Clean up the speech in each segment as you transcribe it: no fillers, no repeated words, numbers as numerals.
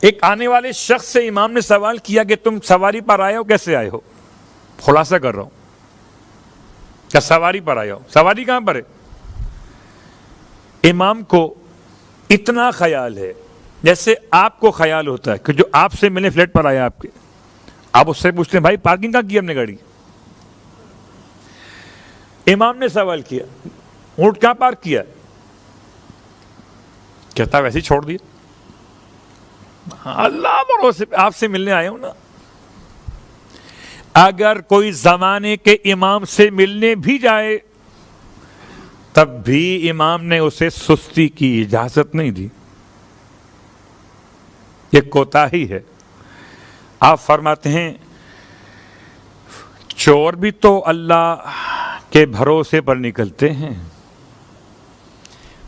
एक आने वाले शख्स से इमाम ने सवाल किया कि तुम सवारी पर आए हो, कैसे आए हो? खुलासा कर रहा हूं, क्या सवारी पर आए हो? सवारी कहां पर है? इमाम को इतना ख्याल है जैसे आपको ख्याल होता है कि जो आपसे मिले फ्लैट पर आया आपके, आप उससे पूछते हैं भाई पार्किंग कहां की हमने गाड़ी? इमाम ने सवाल किया ऊंट कहां पार्क किया? कहता वैसे ही छोड़ दिया। अल्लाह भरोसे आपसे मिलने आए हो ना। अगर कोई जमाने के इमाम से मिलने भी जाए तब भी इमाम ने उसे सुस्ती की इजाजत नहीं दी, ये कोताही है। आप फरमाते हैं चोर भी तो अल्लाह के भरोसे पर निकलते हैं,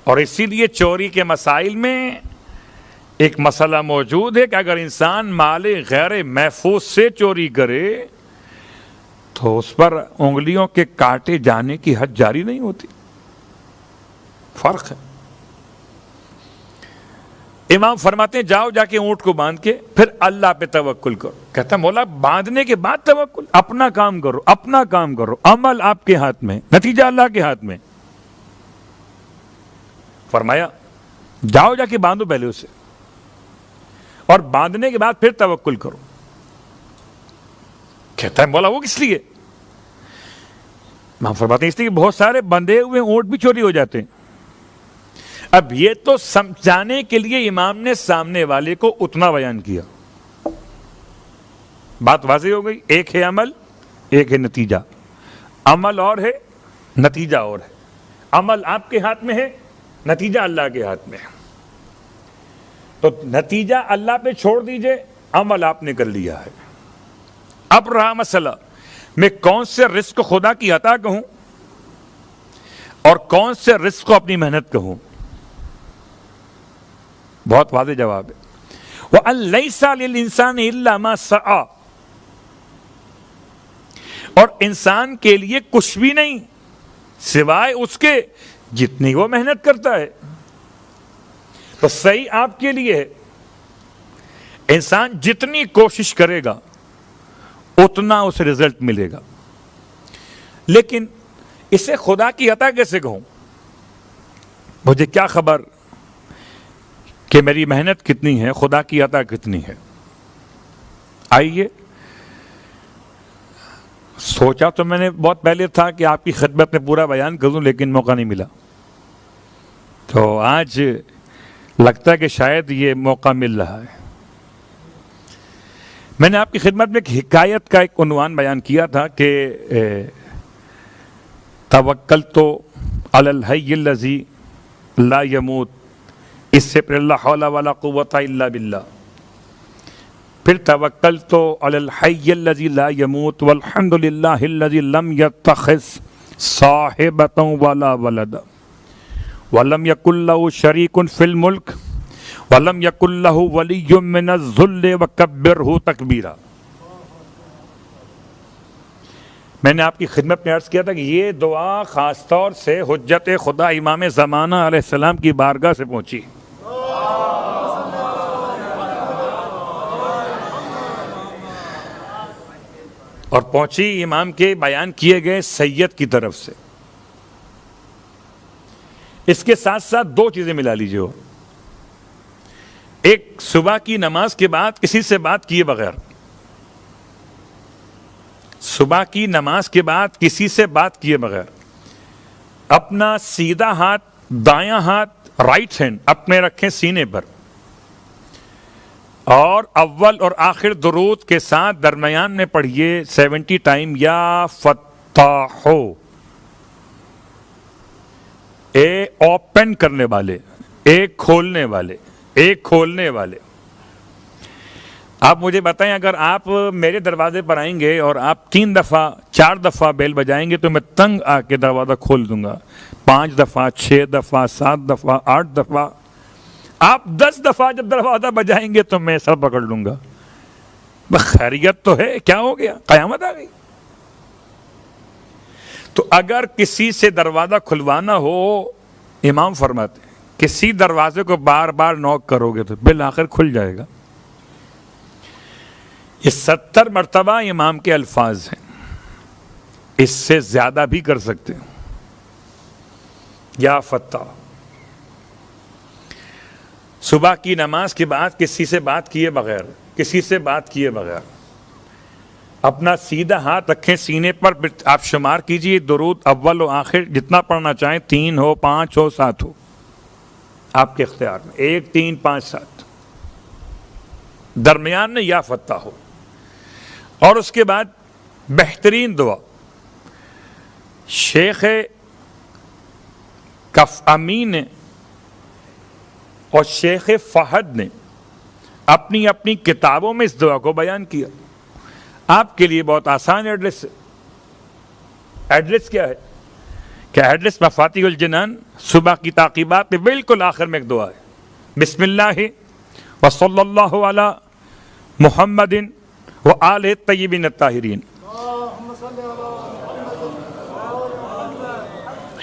और इसीलिए चोरी के मसाइल में एक मसला मौजूद है कि अगर इंसान माले गैर महफूज से चोरी करे तो उस पर उंगलियों के काटे जाने की हद जारी नहीं होती। फर्क है। इमाम फरमाते हैं जाओ जाके ऊंट को बांध के फिर अल्लाह पे तवक्कुल करो। कहता मौला बांधने के बाद तवक्कुल? अपना काम करो, अपना काम करो, अमल आपके हाथ में, नतीजा अल्लाह के हाथ में। फरमाया जाओ जाके बांधो पहले उसे, और बांधने के बाद फिर तवक्कुल करो। कहता है मौला वो किस लिए? इमाम फरमाते हैं इसलिए बहुत सारे बंधे हुए ऊंट भी चोरी हो जाते हैं। अब ये तो समझाने के लिए इमाम ने सामने वाले को उतना बयान किया। बात वाज़ेह हो गई। एक है अमल, एक है नतीजा। अमल और है, नतीजा और है। अमल आपके हाथ में है, नतीजा अल्लाह के हाथ में है। तो नतीजा अल्लाह पे छोड़ दीजिए, अमल आपने कर लिया है। अब रहा मसला मैं कौन से रिस्क को खुदा की अता कहूं और कौन से रिस्क को अपनी मेहनत कहूं। बहुत वाज़ेह जवाब है। वह लैसा लिल इंसान इल्ला मा सआ, और इंसान के लिए कुछ भी नहीं सिवाय उसके जितनी वो मेहनत करता है। तो सही आपके लिए है, इंसान जितनी कोशिश करेगा उतना उसे रिजल्ट मिलेगा। लेकिन इसे खुदा की अता कैसे कहूं? मुझे क्या खबर कि मेरी मेहनत कितनी है, खुदा की अता कितनी है। आइए, सोचा तो मैंने बहुत पहले था कि आपकी खिदमत में पूरा बयान कर दूं, लेकिन मौका नहीं मिला। तो आज लगता है कि शायद ये मौका मिल रहा है। मैंने आपकी खिदमत में एक हिकायत का एक उन्वान बयान किया था कि तवक्कलतु अलल हय्यिल लज़ी ला यमूत, इससे फिर ला हौला वला कुव्वता इल्ला बिल्लाह, फिर तवक्कलतु अलल हय्यिल लज़ी ला यमूत वल्हम्दुलिल्लाहिल्लज़ी लम यत्तखिज़ साहिबतन वला वलदा वलम यकुल लहू शरीकुन फिल मुल्क वलम यकुल लहू वलिय्युम मिनज़्ज़ुल्ल वकब्बिरहू तकबीरा। मैंने आपकी खिदमत में अर्ज किया था कि ये दुआ खास तौर से हुज्जत खुदा इमाम ज़माना अलैहिस्सलाम की बारगाह से पहुंची, और पहुंची इमाम के बयान किए गए सैयद की तरफ से। इसके साथ साथ दो चीजें मिला लीजिए। हो एक, सुबह की नमाज के बाद किसी से बात किए बगैर, सुबह की नमाज के बाद किसी से बात किए बगैर अपना सीधा हाथ, दायां हाथ, राइट हैंड अपने रखें सीने पर, और अव्वल और आखिर दुरूद के साथ दरमियान में पढ़िए 70 टाइम या फत्ताहो, ए ओपन करने वाले, एक खोलने वाले, एक खोलने वाले। आप मुझे बताएं, अगर आप मेरे दरवाजे पर आएंगे और आप 3 दफ़ा 4 दफ़ा बेल बजाएंगे तो मैं तंग आके दरवाज़ा खोल दूंगा। 5 दफ़ा, 6 दफ़ा, 7 दफ़ा, 8 दफ़ा, आप 10 दफ़ा जब दरवाज़ा बजाएंगे तो मैं सब पकड़ लूंगा। खैरियत तो है, क्या हो गया, क़यामत आ गई। तो अगर किसी से दरवाज़ा खुलवाना हो, इमाम फरमाते हैं किसी दरवाजे को बार बार नॉक करोगे तो बिल आखिर खुल जाएगा। ये 70 मरतबा इमाम के अल्फाज हैं, इससे ज्यादा भी कर सकते हैं। या फत्ता, सुबह की नमाज के बाद किसी से बात किए बगैर अपना सीधा हाथ रखें सीने पर, आप शुमार कीजिए दुरूद अव्वल और आखिर जितना पढ़ना चाहें, 3 हो 5 हो 7 हो, आपके इख्तियार में, 1 3 5 7, दरमियान में या फत्ता हो। और उसके बाद बेहतरीन दुआ शेख कफ अमीन ने और शेख फहद ने अपनी अपनी किताबों में इस दुआ को बयान किया। आपके लिए बहुत आसान एड्रेस है। एड्रेस क्या है? क्या एड्रेस मफातिहुल जिनान, सुबह की ताकीबात में बिल्कुल आखिर में एक दुआ है, बिस्मिल्लाहि व सल्लल्लाहु अला मुहम्मदिन व आलिहि तय्यिबीन अत्ताहिरीन।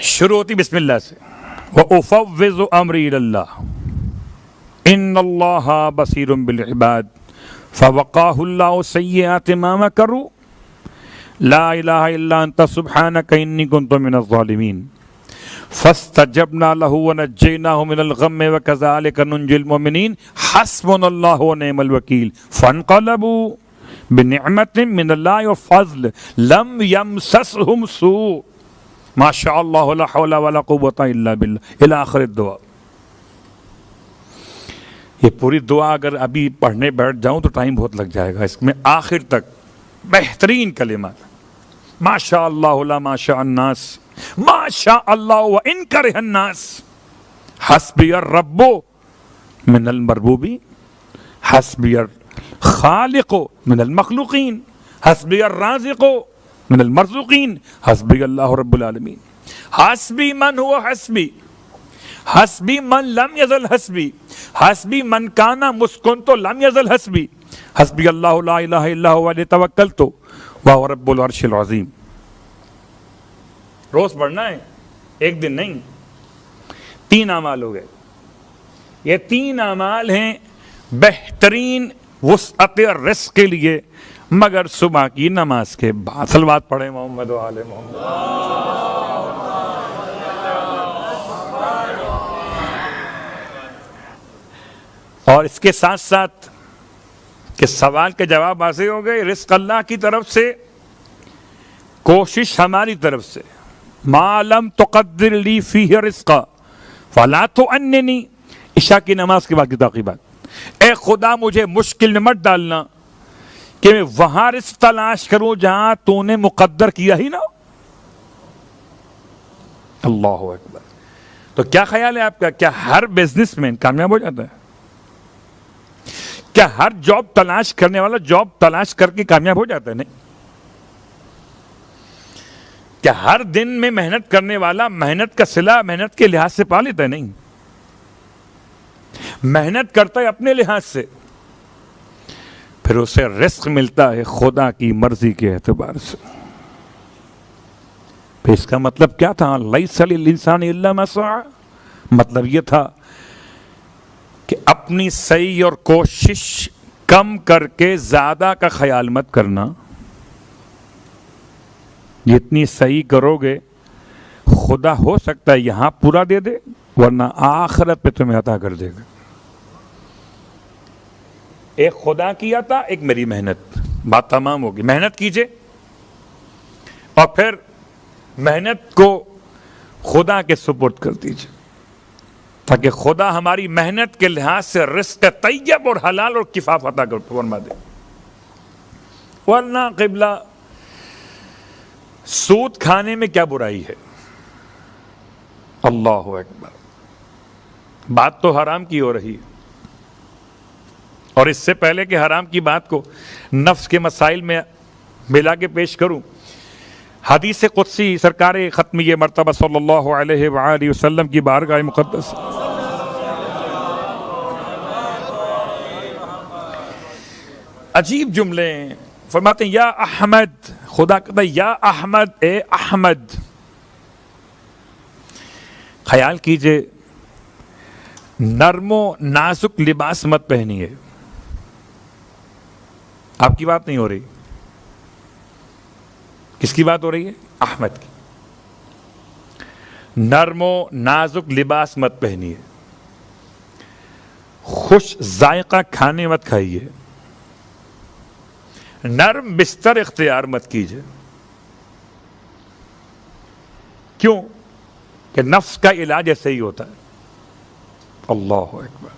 शुरू होती बिस्मिल्लाह से, व उफ़व्विज़ु अम्री इलल्लाह इन्नल्लाहा बसीरुम बिल इबाद फ़वक़ाहुल्लाहु सय्यिआति मा मकरू ला इलाहा इल्ला अन्ता सुब्हानका इन्नी कुन्तु मिनज़ ज़ालिमीन फ़स्तजबना लहु व नज्जयनाहु मिनल गम्मि व कज़ालिका नुंजिल मुमिनीन हस्बुनल्लाहु व निअमल वकील फ़न्क़लबू बिनिअमतिन मिनल्लाहि व फ़ज़ल लम यमससहुम सू माशाअल्लाह ला हौला वला कुव्वता इल्ला बिल्लाह इला आखिर दुआ। ये पूरी दुआ अगर अभी पढ़ने बैठ जाऊं तो टाइम बहुत लग जाएगा, इसमें आखिर तक बेहतरीन कलिमात, माशा अल्लाह ला माशा अन्नास माशा अल्लाह व इन करहन्नास हस्बियर रब्बो मिनल मरबूबी हस्बियर खालिको मिनल मखलूकीन हस्बियर राज़िको मिनल मरज़ूकीन हस्बी अल्लाह रब्बुल आलमीन हस्बी मन हुआ हस्बी हस्बी मन लम यज़ल हस्बी हस्बी मन काना मुस्कुन तो लम यज़ल हस्बी हस्बी अल्लाह ला इलाहा इल्ला हुवा अलैहि तवक्कलतु व हुवा रब्बुल अर्शिल अज़ीम। रोज पढ़ना है, एक दिन नहीं। 3 अमाल हो गए। ये 3 अमाल हैं बेहतरीन वुसअत रिज़्क़ के लिए, मगर सुबह की नमाज के बाद। सलवात पढ़े मोहम्मद व आले मोहम्मद। और इसके साथ साथ कि सवाल के जवाब वाज़ेह हो गए। रिज़्क़ अल्लाह की तरफ से, कोशिश हमारी तरफ से। मालम तुक़द्दिर ली फ़ीहि रिज़्क़ा फ़ला तुअन्निनी, इशा की नमाज के बाद की ताक़ीबात। ए खुदा मुझे मुश्किल में मत डालना कि मैं वहां रिज़्क़ तलाश करूं जहां तूने मुक़द्दर किया ही ना। अल्लाहु अकबर। तो क्या ख्याल है आपका? क्या हर बिजनेसमैन कामयाब हो जाता है? क्या हर जॉब तलाश करने वाला जॉब तलाश करके कामयाब हो जाता है? नहीं। क्या हर दिन में मेहनत करने वाला मेहनत का सिला मेहनत के लिहाज से पा लेता है? नहीं। मेहनत करता है अपने लिहाज से, फिर उसे रिज़्क़ मिलता है खुदा की मर्जी के एतबार से। फिर इसका मतलब क्या था? लैसा लिल इंसानि इल्ला मा सआ। मतलब यह था कि अपनी सही और कोशिश कम करके ज्यादा का ख्याल मत करना। जितनी सही करोगे खुदा हो सकता है यहां पूरा दे दे, वरना आखिरत पे तुम्हें अता कर देगा। एक खुदा की अता, एक मेरी मेहनत, बात तमाम होगी। मेहनत कीजिए और फिर मेहनत को खुदा के सुपुर्द कर दीजिए, ताकि खुदा हमारी मेहनत के लिहाज से रिज़्क़ तय्यब और हलाल और किफ़ाफ़ अता कर फरमा दे। वरना क़िबला सूद खाने में क्या बुराई है? अल्लाहु अकबर। बात तो हराम की हो रही है, और इससे पहले कि हराम की बात को नफ्स के मसाइल में मिला के पेश करूं, हदीस कुदसी सरकार ख़त्मी मर्तबा सल्लल्लाहु अलैहि वसल्लम की बारगाह मुक़द्दस अजीब जुमले फरमाते हैं, या अहमद, खुदा कहता है या अहमद, ए अहमद। ख्याल कीजिए, नर्मो नाजुक लिबास मत पहनिए, आपकी बात नहीं हो रही, किसकी बात हो रही है? अहमद की। नरमो नाजुक लिबास मत पहनिए, खुश जायका खाने मत खाइए, नर्म बिस्तर इख्तियार मत कीजिए। क्यों? कि नफ्स का इलाज ऐसे ही होता है। अल्लाह अकबर।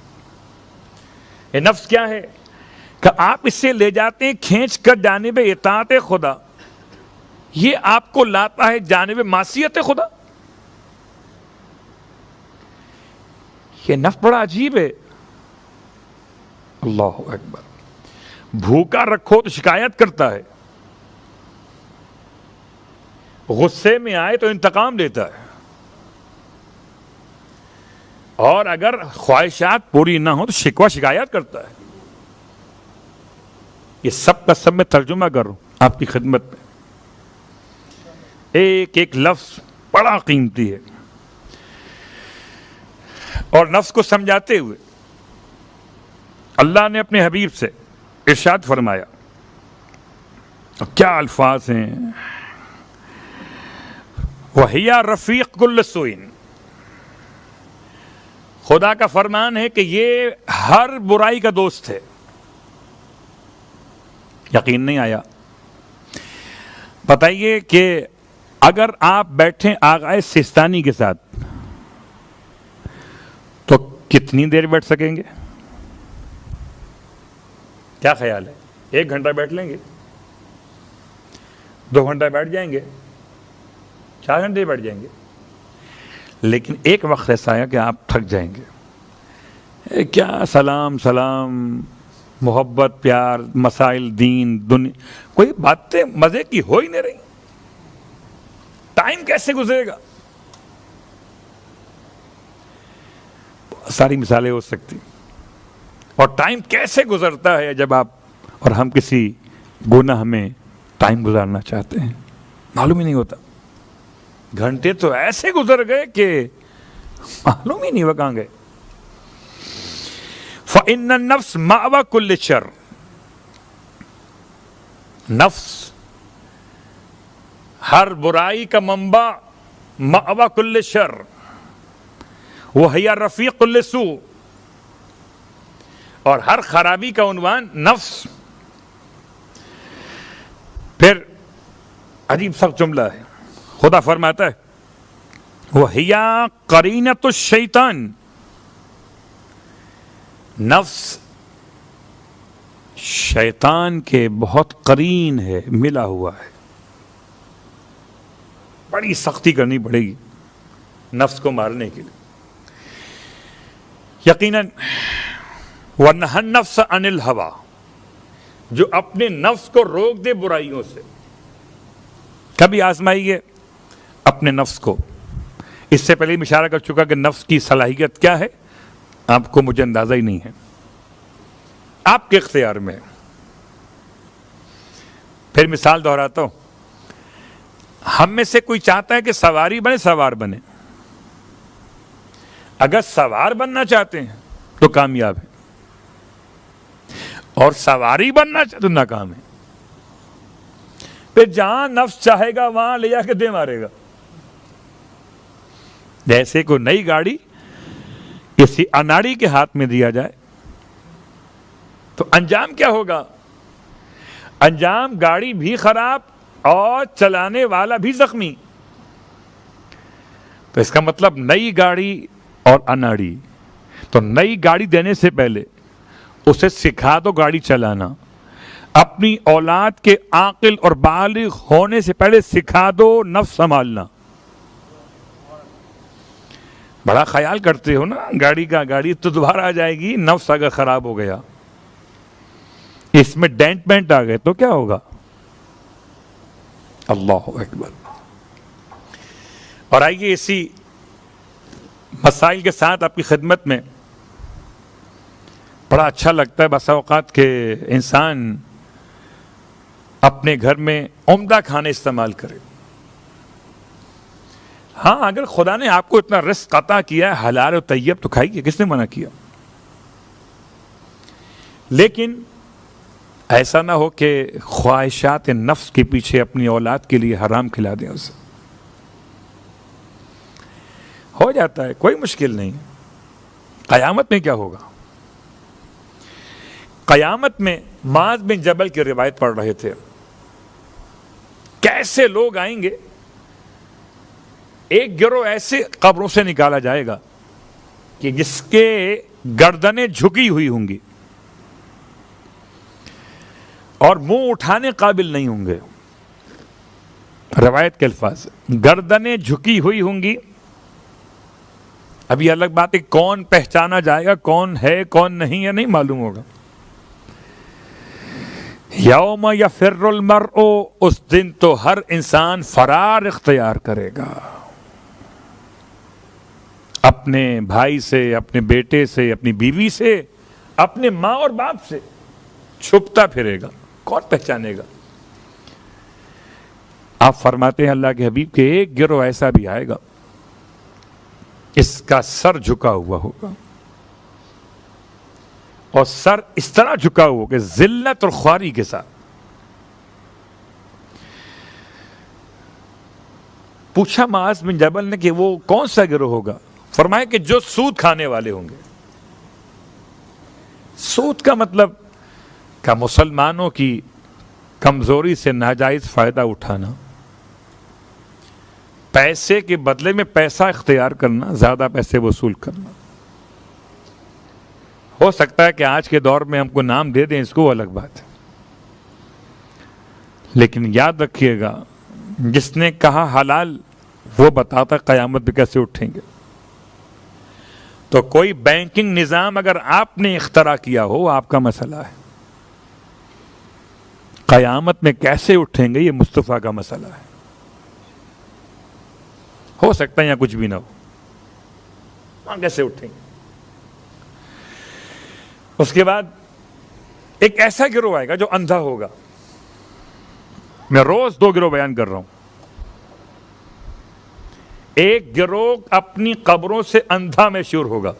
ये नफ्स क्या है कि आप इससे ले जाते हैं खींच कर जानिब इताअत खुदा, ये आपको लाता है जानिब मासियत खुदा। ये नफ्स बड़ा अजीब है। अल्लाह अकबर। भूखा रखो तो शिकायत करता है, गुस्से में आए तो इंतकाम लेता है, और अगर ख्वाहिशात पूरी ना हो तो शिकवा शिकायत करता है। ये सब का सब मैं तर्जुमा कर रहा हूं आपकी खिदमत में। एक एक लफ्ज बड़ा कीमती है। और नफ्स को समझाते हुए अल्लाह ने अपने हबीब से इरशाद फरमाया, क्या अल्फाज हैं, वहिया रफीक कुल्ल सुइन। खुदा का फरमान है कि ये हर बुराई का दोस्त है। यकीन नहीं आया? बताइए कि अगर आप बैठे आगाए सिस्तानी के साथ तो कितनी देर बैठ सकेंगे? क्या ख्याल है? 1 घंटा बैठ लेंगे? 2 घंटा बैठ जाएंगे? 4 घंटे बैठ जाएंगे? लेकिन एक वक्त ऐसा आया कि आप थक जाएंगे। क्या सलाम सलाम, मोहब्बत, प्यार, मसाइल, दीन, दुनिया, कोई बातें मजे की हो ही नहीं रही। टाइम कैसे गुजरेगा? सारी मिसालें हो सकती। और टाइम कैसे गुजरता है जब आप और हम किसी गुनाह में टाइम गुजारना चाहते हैं, मालूम ही नहीं होता। घंटे तो ऐसे गुजर गए कि मालूम ही नहीं हुआ कहां गए। फ़इन्न नफ्स मावा कुल्ल शर, नफ्स हर बुराई का मंबा, मावा कुल्ल शर, वहिया रफीक कुल्ल सू, और हर खराबी का उन्वान नफ्स। फिर अजीब सा जुमला है, खुदा फरमाता है वहिया करीनतु शैतान, नफ्स शैतान के बहुत करीन है, मिला हुआ है। बड़ी सख्ती करनी पड़ेगी नफ्स को मारने के लिए। यकीनन वनहन नफ्स अनिल हवा, जो अपने नफ्स को रोक दे बुराइयों से। कभी आजमाइए अपने नफ्स को। इससे पहले मैं इशारा कर चुका कि नफ्स की सलाहियत क्या है, आपको मुझे अंदाजा ही नहीं है, आपके इख्तियार में। फिर मिसाल दोहराता हूं, हम में से कोई चाहता है कि सवारी बने, सवार बने। अगर सवार बनना चाहते हैं तो कामयाब है, और सवारी बनना चाहते तो नाकाम है। फिर जहां नफ्स चाहेगा वहां ले जाके दे मारेगा। जैसे कोई नई गाड़ी किसी अनाड़ी के हाथ में दिया जाए तो अंजाम क्या होगा? अंजाम गाड़ी भी खराब और चलाने वाला भी जख्मी। तो इसका मतलब नई गाड़ी और अनाड़ी। तो नई गाड़ी देने से पहले उसे सिखा दो गाड़ी चलाना। अपनी औलाद के आकिल और बालिग होने से पहले सिखा दो नफ्स संभालना। बड़ा ख्याल करते हो ना गाड़ी का, गाड़ी तो दोबारा आ जाएगी। नफ्स अगर खराब हो गया, इसमें डेंट पेंट आ गए तो क्या होगा? अल्लाह अकबर। और आइए इसी मसाइल के साथ आपकी खिदमत में, बड़ा अच्छा लगता है बसा औकात के इंसान अपने घर में उम्दा खाने इस्तेमाल करे। हाँ, अगर खुदा ने आपको इतना रिस्क अता किया है हलाल और तैयब तो खाइए, किसने मना किया? लेकिन ऐसा ना हो कि ख्वाहिशात नफ्स के पीछे अपनी औलाद के लिए हराम खिला दें उसे। हो जाता है, कोई मुश्किल नहीं। क़यामत में क्या होगा? क़यामत में माज़ बिन जबल की रिवायत पढ़ रहे थे, कैसे लोग आएंगे। एक गिरोह ऐसे कब्रों से निकाला जाएगा कि जिसके गर्दनें झुकी हुई होंगी और मुंह उठाने काबिल नहीं होंगे। रवायत के अल्फाज, गर्दनें झुकी हुई होंगी। अभी अलग बात है कौन पहचाना जाएगा, कौन है कौन नहीं है नहीं मालूम होगा। यौम यफिर्रुल मर्उ, उस दिन तो हर इंसान फरार इख्तियार करेगा, अपने भाई से, अपने बेटे से, अपनी बीवी से, अपने माँ और बाप से छुपता फिरेगा, कौन पहचानेगा। आप फरमाते हैं अल्लाह के हबीब के एक गिरोह ऐसा भी आएगा, इसका सर झुका हुआ होगा और सर इस तरह झुका हुआ कि जिल्लत और ख्वारी के साथ। पूछा माज़ बिन जबल ने कि वो कौन सा गिरोह होगा? फरमाया कि जो सूद खाने वाले होंगे। सूद का मतलब का मुसलमानों की कमजोरी से नाजायज फायदा उठाना, पैसे के बदले में पैसा इख्तियार करना, ज्यादा पैसे वसूल करना। हो सकता है कि आज के दौर में हमको नाम दे दें, इसको अलग बात है, लेकिन याद रखिएगा जिसने कहा हलाल वो बताता क़यामत में कैसे उठेंगे। तो कोई बैंकिंग निज़ाम अगर आपने इख्तरा किया हो, आपका मसला है। क़यामत में कैसे उठेंगे ये मुस्तफ़ा का मसला है। हो सकता है यहाँ कुछ भी ना हो, वहां कैसे उठेंगे। उसके बाद एक ऐसा गिरोह आएगा जो अंधा होगा। मैं रोज 2 गिरोह बयान कर रहा हूं। एक गिरोह अपनी कब्रों से अंधा मशहूर होगा।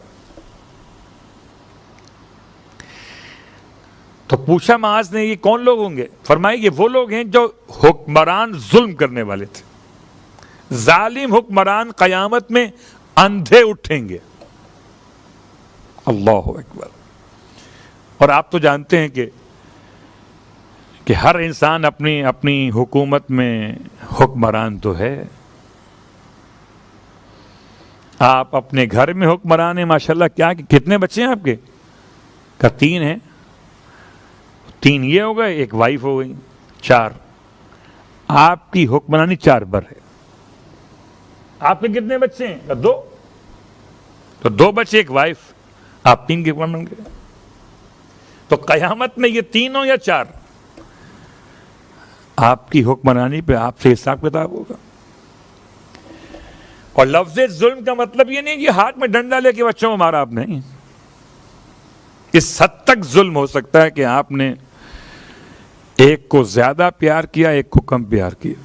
तो पूछा माज़ ने ये कौन लोग होंगे? फरमाया ये वो लोग हैं जो हुक्मरान जुल्म करने वाले थे। जालिम हुक्मरान क़यामत में अंधे उठेंगे। अल्लाहु अकबर। और आप तो जानते हैं कि हर इंसान अपनी अपनी हुकूमत में हुक्मरान तो है। आप अपने घर में हुक्मरान हैं माशाल्लाह। क्या कितने बच्चे हैं आपके? का 3 हैं। 3 ये हो गए, एक वाइफ हो गई, 4। आपकी हुक्मरानी 4 बर है। आपके कितने बच्चे हैं? 2। तो 2 बच्चे, एक वाइफ, आप 3 के हुक्मरान गए। तो क़यामत में ये 3 हो या 4, आपकी हुक्मरानी पे आपसे हिसाब किताब होगा। और लफ्ज़ जुल्म का मतलब ये नहीं कि हाथ में डंडा लेके बच्चों को मारा आपने। इस हद तक जुल्म हो सकता है कि आपने एक को ज्यादा प्यार किया, एक को कम प्यार किया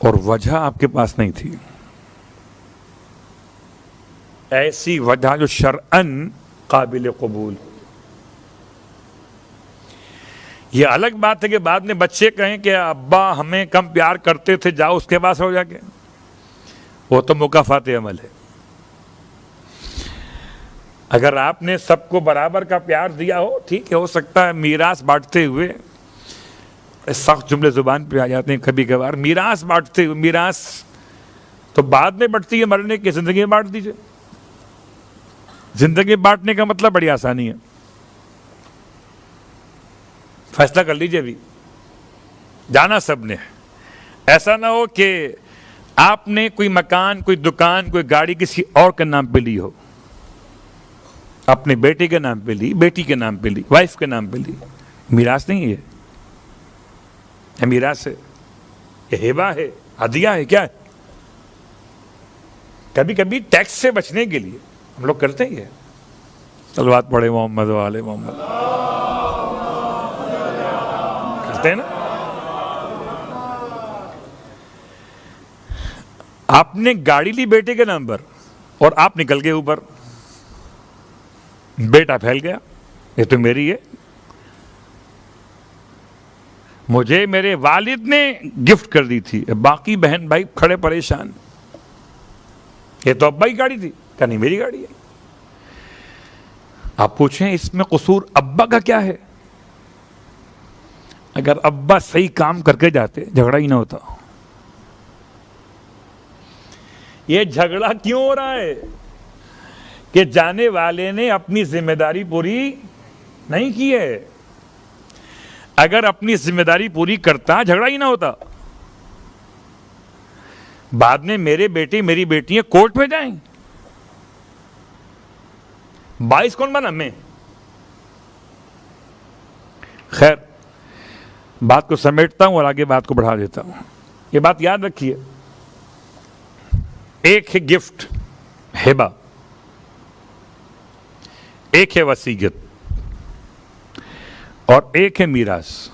और वजह आपके पास नहीं थी। ऐसी वजह जो शरअन काबिल कबूल। ये अलग बात है कि बाद में बच्चे कहें कि अब्बा हमें कम प्यार करते थे, जाओ उसके पास हो जाके, वो तो मुकाफात अमल है। अगर आपने सबको बराबर का प्यार दिया हो, ठीक है, हो सकता है मीरास बांटते हुए, सख्त जुमले जुबान पे आ जाते हैं कभी कभार, मीरास बांटते हुए, मीरास तो बाद में बढ़ती है मरने की, जिंदगी में बांट दीजिए। जिंदगी बांटने का मतलब बड़ी आसानी है, फैसला कर लीजिए अभी, जाना सबने। ऐसा ना हो कि आपने कोई मकान, कोई दुकान, कोई गाड़ी किसी और के नाम पे ली हो, अपने बेटे के नाम पे ली, बेटी के नाम पे ली, वाइफ के नाम पे ली। मीरास नहीं है ये मीरास है, ये हिबा है, हदिया है। क्या है? कभी कभी टैक्स से बचने के लिए हम लोग करते ही है। सलवात पढ़े मोहम्मद वाले मोहम्मद, करते हैं ना। आपने गाड़ी ली बेटे के नाम पर और आप निकल गए ऊपर, बेटा फैल गया, ये तो मेरी है। मुझे मेरे वालिद ने गिफ्ट कर दी थी। बाकी बहन भाई खड़े परेशान, ये तो अब्बा की गाड़ी थी। क्या नहीं, मेरी गाड़ी है। आप पूछें इसमें कसूर अब्बा का क्या है? अगर अब्बा सही काम करके जाते झगड़ा ही ना होता। ये झगड़ा क्यों हो रहा है कि जाने वाले ने अपनी जिम्मेदारी पूरी नहीं की है। अगर अपनी जिम्मेदारी पूरी करता झगड़ा ही ना होता। बाद में मेरे बेटे मेरी बेटियां कोर्ट में जाएं, 22 कौन बना? मैं। खैर, बात को समेटता हूं और आगे बात को बढ़ा देता हूं। ये बात याद रखिए, एक है गिफ्ट, हिबा, एक है वसीयत और एक है मीरास।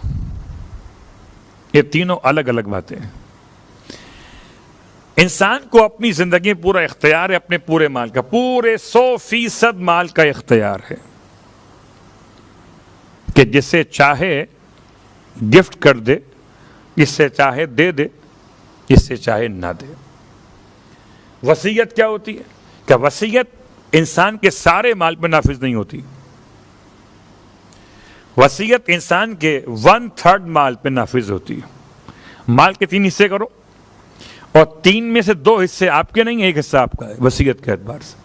ये तीनों अलग अलग बातें हैं। इंसान को अपनी जिंदगी में पूरा इख्तियार है, अपने पूरे माल का, पूरे 100% माल का इख्तियार है कि जिसे चाहे गिफ्ट कर दे, जिससे चाहे दे दे, जिससे चाहे ना दे। वसीयत क्या होती है? क्या वसीयत इंसान के सारे माल पर नाफिज नहीं होती। वसीयत इंसान के 1/3 माल पे नाफिज होती है। माल के 3 हिस्से करो और 3 में से 2 हिस्से आपके नहीं, 1 हिस्सा आपका है वसीयत के एतबार से।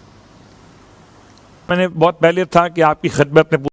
मैंने बहुत पहले था कि आपकी खिदमत में